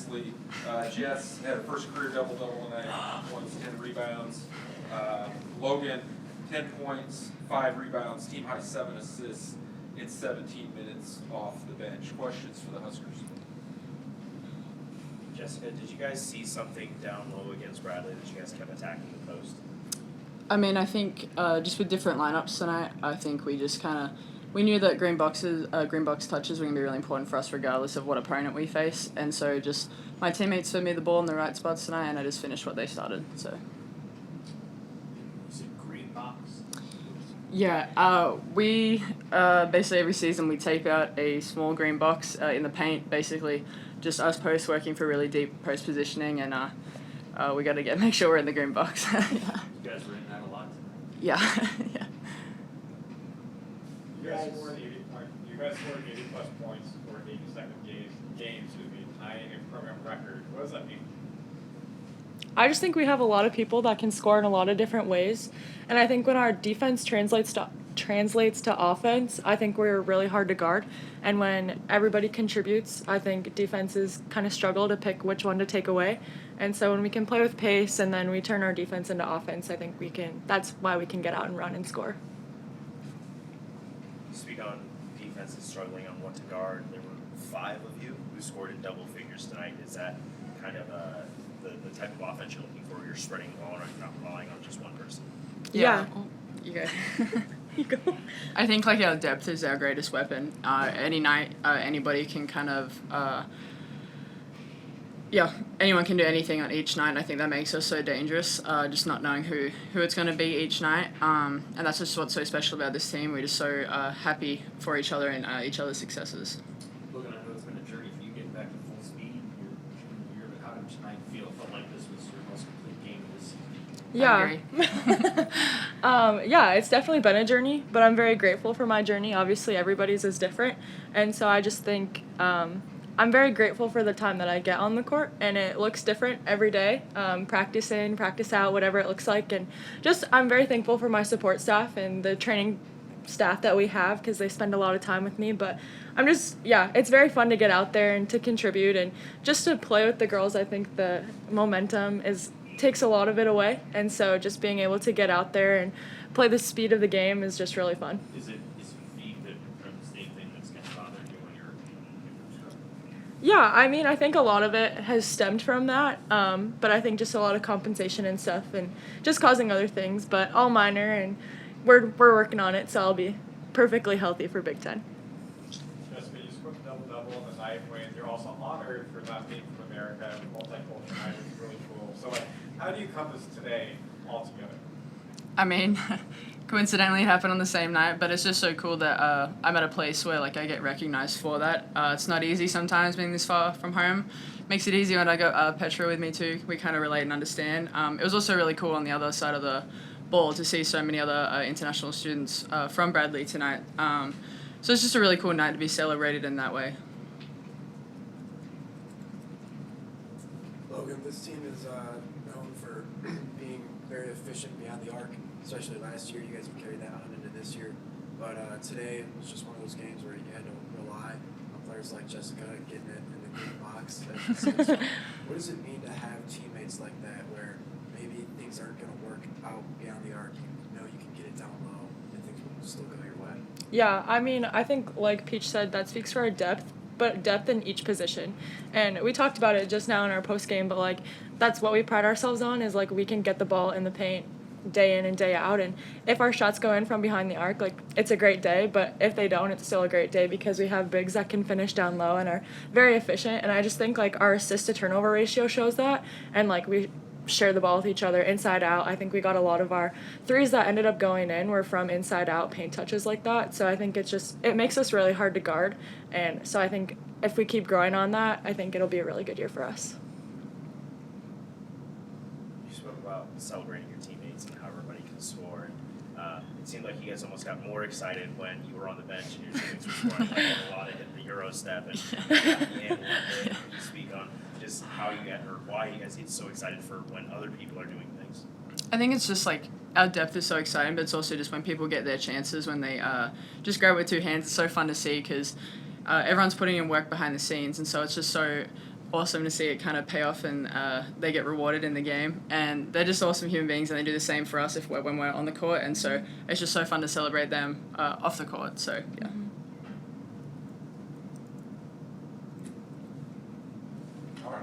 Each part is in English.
Nissley. Jess had her first career double-double tonight, 9 points, 10 rebounds. Logan, 10 points, 5 rebounds, team high 7 assists in 17 minutes off the bench. Questions for the Huskers? Jessica, did you guys see something down low against Bradley that you guys kept attacking the post? I mean, I think just with different lineups tonight, I think we just we knew that green box touches were going to be really important for us regardless of what opponent we face. And so just my teammates fed me the ball in the right spots tonight, and I just finished what they started. So. Is it green box? Yeah, we basically every season we tape out a small green box in the paint, basically just us posts working for really deep post positioning, and we got to make sure we're in the green box. Yeah. You guys were in that a lot tonight. Yeah, yeah. You guys scored 80-plus points for 8 consecutive games. It would be tying a program record. What does that mean? I just think we have a lot of people that can score in a lot of different ways, and I think when our defense translates to offense, I think we're really hard to guard. And when everybody contributes, I think defenses kind of struggle to pick which one to take away. And so when we can play with pace and then we turn our defense into offense, I think that's why we can get out and run and score. You speak on defenses struggling on what to guard. There were 5 of you who scored in double figures tonight. Is that kind of the type of offense you're looking for, where you're spreading the ball and you're not relying on just one person? Yeah. You go. You go. I think our depth is our greatest weapon. Any night, anybody can anyone can do anything on each night. And I think that makes us so dangerous. Just not knowing who it's going to be each night, and that's just what's so special about this team. We're just so happy for each other and each other's successes. Logan, I know it's been a journey for you getting back to full speed your junior year, but how did tonight feel? It felt like this was your most complete game of this season. Yeah. Yeah, it's definitely been a journey, but I'm very grateful for my journey. Obviously, everybody's is different, and so I just think I'm very grateful for the time that I get on the court, and it looks different every day, practice in, practice out, whatever it looks like, and just I'm very thankful for my support staff and the training staff that we have because they spend a lot of time with me, but it's very fun to get out there and to contribute and just to play with the girls. I think the momentum takes a lot of it away, and so just being able to get out there and play the speed of the game is just really fun. Is fatigue the Penn State thing that's going to bother you when you're Yeah, I mean, I think a lot of it has stemmed from that, but I think just a lot of compensation and stuff and just causing other things, but all minor, and we're working on it, so I'll be perfectly healthy for Big Ten. Jessica, you scored a double-double on the night when you're also honored for not being from America and multicultural night, which is really cool. So, how do you compass today all together? I mean, coincidentally it happened on the same night, but it's just so cool that I'm at a place where I get recognized for that. It's not easy sometimes being this far from home. Makes it easy when I got Petrie with me too. We kind of relate and understand. It was also really cool on the other side of the ball to see so many other international students from Bradley tonight. So it's just a really cool night to be celebrated in that way. Logan, this team is known for being very efficient behind the arc, especially last year. You guys have carried that on into this year. But today was just one of those games where you had to rely on players like Jessica getting it in the green box. What does it mean to have teammates like that where maybe things aren't going to work out beyond the arc? You know you can get it down low and things will still go your way. Yeah, I mean, I think like Peach said, that speaks for our depth, but depth in each position. And we talked about it just now in our post game, but that's what we pride ourselves on is we can get the ball in the paint day in and day out, and if our shots go in from behind the arc, it's a great day, but if they don't, it's still a great day because we have bigs that can finish down low and are very efficient. And I just think our assist to turnover ratio shows that, and we share the ball with each other inside out. I think we got a lot of our threes that ended up going in were from inside out paint touches like that, so I think it makes us really hard to guard, and so I think if we keep growing on that, I think it'll be a really good year for us. You spoke about celebrating your teammates and how everybody can score. And it seemed like you guys almost got more excited when you were on the bench and your teammates were scoring a lot of hit the Euro step and you speak on just how you get or why you guys get so excited for when other people are doing things. I think it's just our depth is so exciting, but it's also just when people get their chances, when they just grab it with 2 hands. It's so fun to see because everyone's putting in work behind the scenes, and so it's just so awesome to see it kind of pay off and they get rewarded in the game. And they're just awesome human beings, and they do the same for us when we're on the court. And so it's just so fun to celebrate them off the court. So, yeah. All right.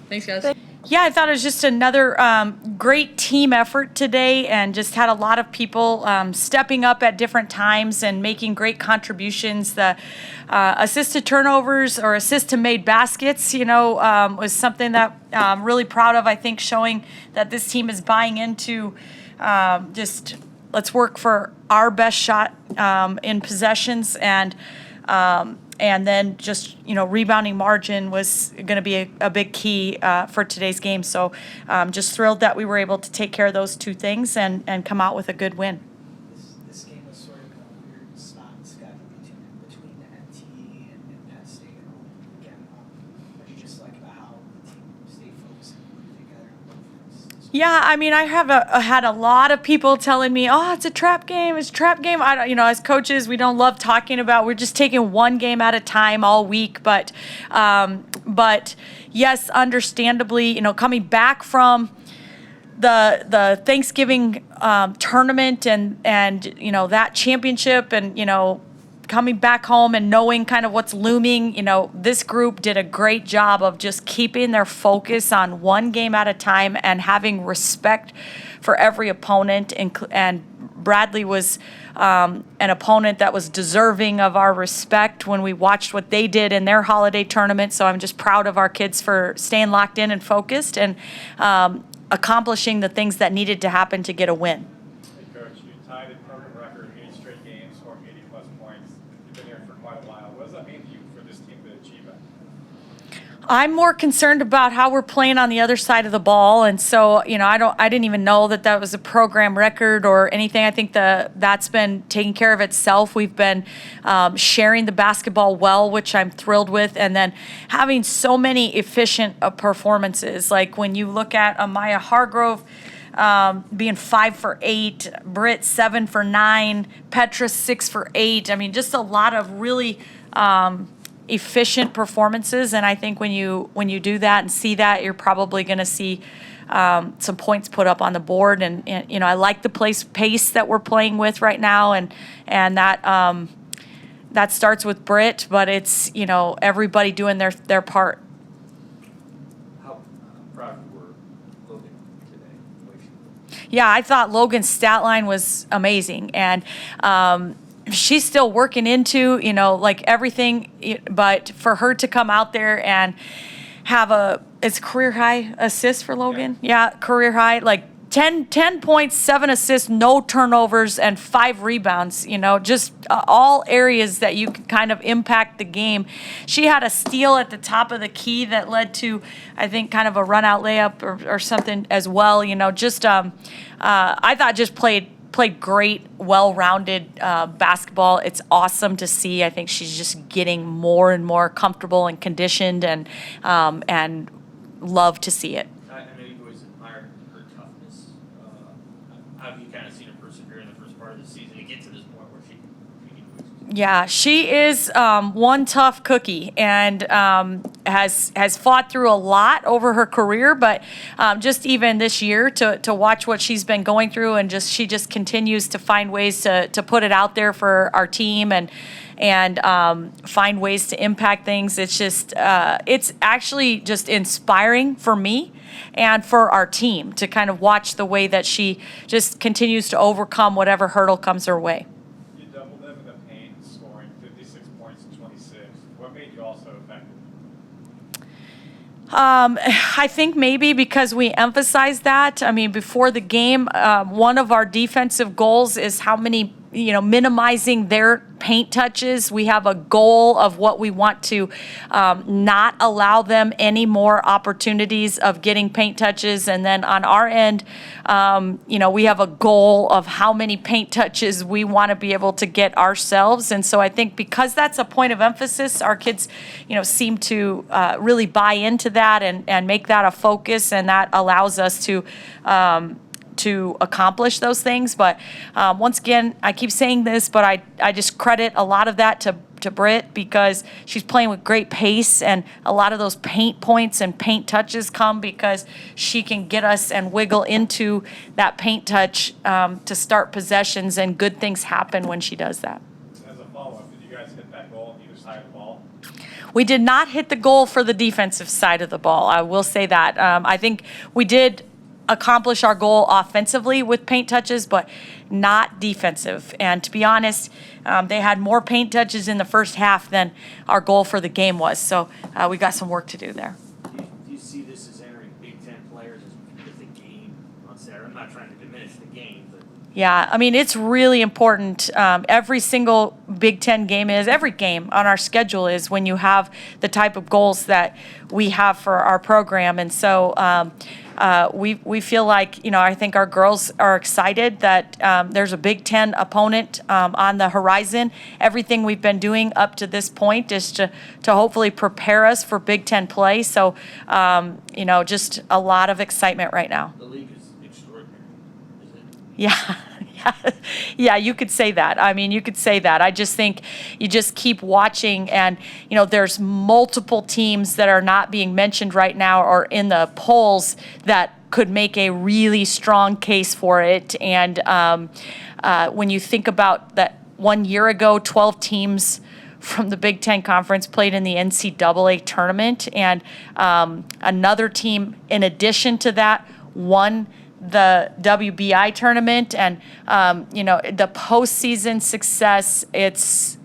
Thanks, guys. Yeah, I thought it was just another great team effort today, and just had a lot of people stepping up at different times and making great contributions. The assist to turnovers or assist to made baskets, was something that I'm really proud of. I think showing that this team is buying into just let's work for our best shot in possessions, and then just, rebounding margin was going to be a big key for today's game. So just thrilled that we were able to take care of those two things and come out with a good win. This game was sort of in a weird spot schedule between the MT and Penn State. Again, what did you just like about how the team stayed focused and put together? Yeah, I mean, I have had a lot of people telling me, "Oh, it's a trap game. It's a trap game." I don't, as coaches, we don't love talking about. We're just taking one game at a time all week. But yes, understandably, coming back from the Thanksgiving tournament and that championship and coming back home and knowing kind of what's looming, this group did a great job of just keeping their focus on one game at a time and having respect for every opponent. And Bradley was an opponent that was deserving of our respect when we watched what they did in their holiday tournament. So I'm just proud of our kids for staying locked in and focused and accomplishing the things that needed to happen to get a win. Hey, Coach, you tied a program record 8 straight games, scoring 80-plus points. You've been here for quite a while. What does that mean to you for this team to achieve it? I'm more concerned about how we're playing on the other side of the ball, and so I didn't even know that was a program record or anything. I think that's been taking care of itself. We've been sharing the basketball well, which I'm thrilled with, and then having so many efficient performances. Like when you look at Amaya Hargrove being 5 for 8, Britt 7 for 9, Petra 6 for 8. I mean, just a lot of really efficient performances, and I think when you do that and see that, you're probably going to see some points put up on the board. And I like the pace that we're playing with right now, and that starts with Britt, but it's everybody doing their part. How proud you were Logan today? Yeah, I thought Logan's stat line was amazing, and she's still working into, everything, but for her to come out there and have it's career high assist for Logan. Yeah, career high, 10 points, 7 assists, no turnovers, and 5 rebounds, just all areas that you can kind of impact the game. She had a steal at the top of the key that led to, I think, kind of a run-out layup or something as well. I thought just played great, well-rounded basketball. It's awesome to see. I think she's just getting more and more comfortable and conditioned, and love to see it. I know you've always admired her toughness. How have you kind of seen her persevere in the first part of the season to get to this point where she can Yeah, she is one tough cookie, and has fought through a lot over her career, but just even this year to watch what she's been going through, and she just continues to find ways to put it out there for our team and find ways to impact things. It's just it's actually just inspiring for me and for our team to kind of watch the way that she just continues to overcome whatever hurdle comes her way. You doubled them in the paint, scoring 56 points and 26. What made you all so effective? I think maybe because we emphasize that. I mean, before the game, one of our defensive goals is how many, minimizing their paint touches. We have a goal of what we want to not allow them any more opportunities of getting paint touches. And then on our end, we have a goal of how many paint touches we want to be able to get ourselves. And so I think because that's a point of emphasis, our kids, seem to really buy into that and make that a focus, and that allows us to accomplish those things. But once again, I keep saying this, but I just credit a lot of that to to Britt because she's playing with great pace, and a lot of those paint points and paint touches come because she can get us and wiggle into that paint touch to start possessions, and good things happen when she does that. As a follow-up, did you guys hit that goal on either side of the ball? We did not hit the goal for the defensive side of the ball. I will say that. I think we did accomplish our goal offensively with paint touches, but not defensive. And to be honest, they had more paint touches in the first half than our goal for the game was. So we got some work to do there. Do you see this as entering Big Ten players as the game on Saturday? I'm not trying to diminish the game, but Yeah, I mean, it's really important. Every single Big Ten game is, every game on our schedule is when you have the type of goals that we have for our program. And so we feel like, I think our girls are excited that there's a Big Ten opponent on the horizon. Everything we've been doing up to this point is to hopefully prepare us for Big Ten play. So, just a lot of excitement right now. the league is extraordinary, is it? Yeah, you could say that. I mean, you could say that. I just think you just keep watching, and there's multiple teams that are not being mentioned right now or in the polls that could make a really strong case for it. And when you think about that, 1 year ago, 12 teams from the Big Ten Conference played in the NCAA tournament, and another team, in addition to that, won the WBI tournament, and the postseason success. It's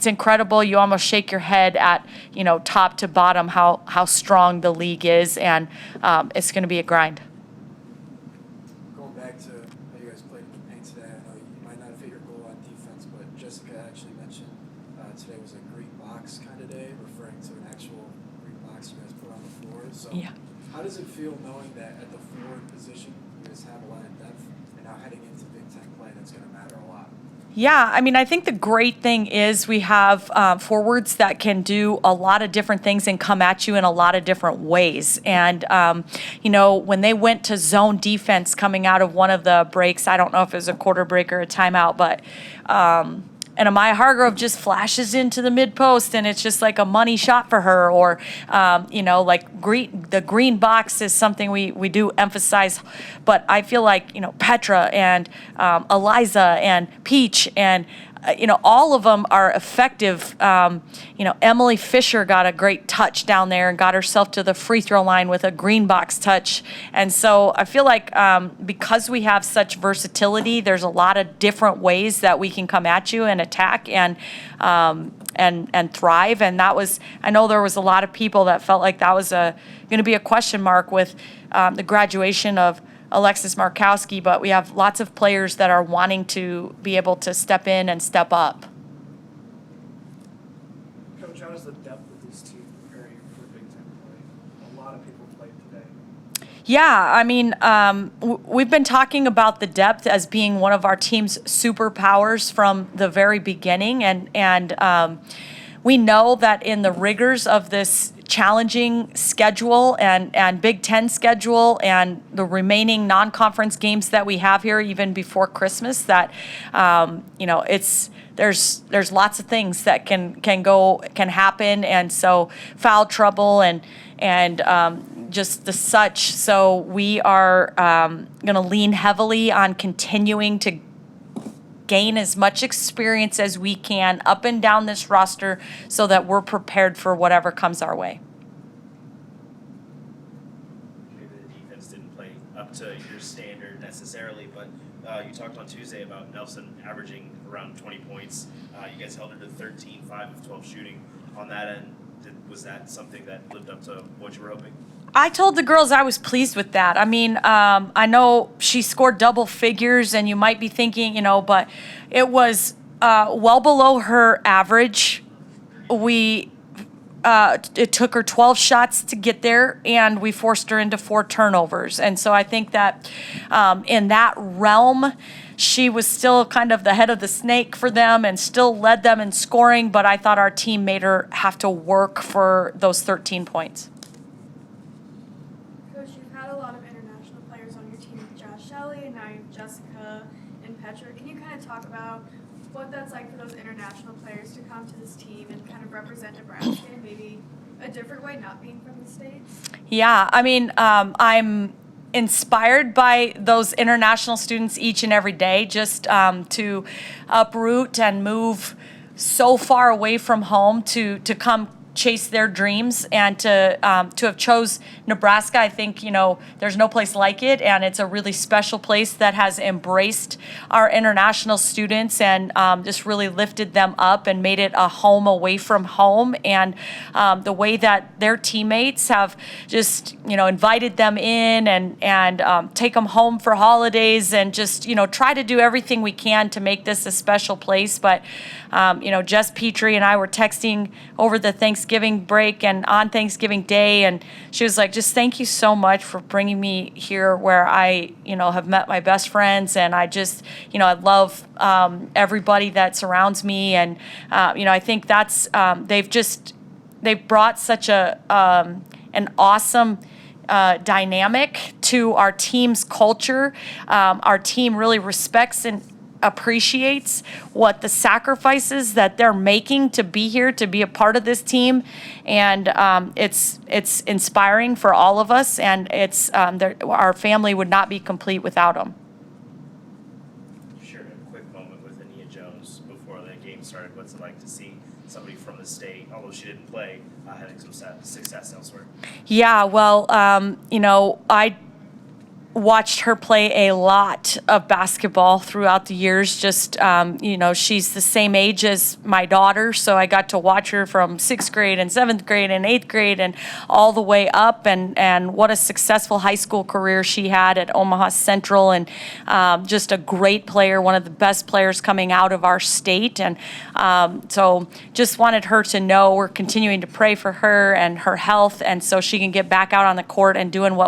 incredible. You almost shake your head at top to bottom how strong the league is, and it's going to be a grind. Going back to how you guys played with paint today, I know you might not have hit your goal on defense, but Jessica actually mentioned today was a green box kind of day, referring to an actual green box you guys put on the floor. So Yeah. how does it feel knowing that at the forward position you guys have a lot of depth, and now heading into Big Ten play, that's going to matter a lot? Yeah, I mean, I think the great thing is we have forwards that can do a lot of different things and come at you in a lot of different ways. And, when they went to zone defense coming out of one of the breaks, I don't know if it was a quarter break or a timeout, but and Amaya Hargrove just flashes into the mid post, and it's just like a money shot for her. Or, the green box is something we do emphasize. But I feel like, Petra and Eliza and Peach and all of them are effective. Emily Fisher got a great touch down there and got herself to the free throw line with a green box touch. And so I feel like because we have such versatility, there's a lot of different ways that we can come at you and attack and thrive. And I know there was a lot of people that felt like that was going to be a question mark with the graduation of Alexis Markowski, but we have lots of players that are wanting to be able to step in and step up. Coach, how does the depth of this team prepare you for Big Ten play? A lot of people played today. Yeah, I mean, we've been talking about the depth as being one of our team's superpowers from the very beginning, and we know that in the rigors of this challenging schedule and Big Ten schedule and the remaining non-conference games that we have here even before Christmas, that there's lots of things that can happen, and so foul trouble and just the such. So we are going to lean heavily on continuing to gain as much experience as we can up and down this roster so that we're prepared for whatever comes our way. Maybe the defense didn't play up to your standard necessarily, but you talked on Tuesday about Nelson averaging around 20 points. You guys held her to 13, 5 of 12 shooting on that end. Was that something that lived up to what you were hoping? I told the girls I was pleased with that. I mean, I know she scored double figures, and you might be thinking, but it was well below her average. It took her 12 shots to get there, and we forced her into 4 turnovers. And so I think that in that realm, she was still kind of the head of the snake for them and still led them in scoring, but I thought our team made her have to work for those 13 points. Coach, you've had a lot of international players on your team with Josh Shelley, and now you have Jessica and Petrie. Can you kind of talk about what that's like for those international players to come to this team and kind of represent Nebraska in maybe a different way, not being from the States? Yeah, I mean, I'm inspired by those international students each and every day, just to uproot and move so far away from home to come chase their dreams and to have chose Nebraska. I think, there's no place like it, and it's a really special place that has embraced our international students and just really lifted them up and made it a home away from home. And the way that their teammates have just, invited them in and take them home for holidays and just, try to do everything we can to make this a special place. But, Jess Petrie and I were texting over the Thanksgiving break and on Thanksgiving Day, and she was like, just thank you so much for bringing me here where I, have met my best friends, and I just, I love everybody that surrounds me, and, I think that's, they've brought such an awesome dynamic to our team's culture. Our team really respects and appreciates what the sacrifices that they're making to be here, to be a part of this team, and it's inspiring for all of us, and it's our family would not be complete without them. You shared a quick moment with Ania Jones before the game started. What's it like to see somebody from the state, although she didn't play, having some success elsewhere? Yeah, well, I watched her play a lot of basketball throughout the years. Just, she's the same age as my daughter, so I got to watch her from 6th grade and 7th grade and 8th grade and all the way up, and what a successful high school career she had at Omaha Central, and just a great player, one of the best players coming out of our state. And so just wanted her to know we're continuing to pray for her and her health, and so she can get back out on the court and doing what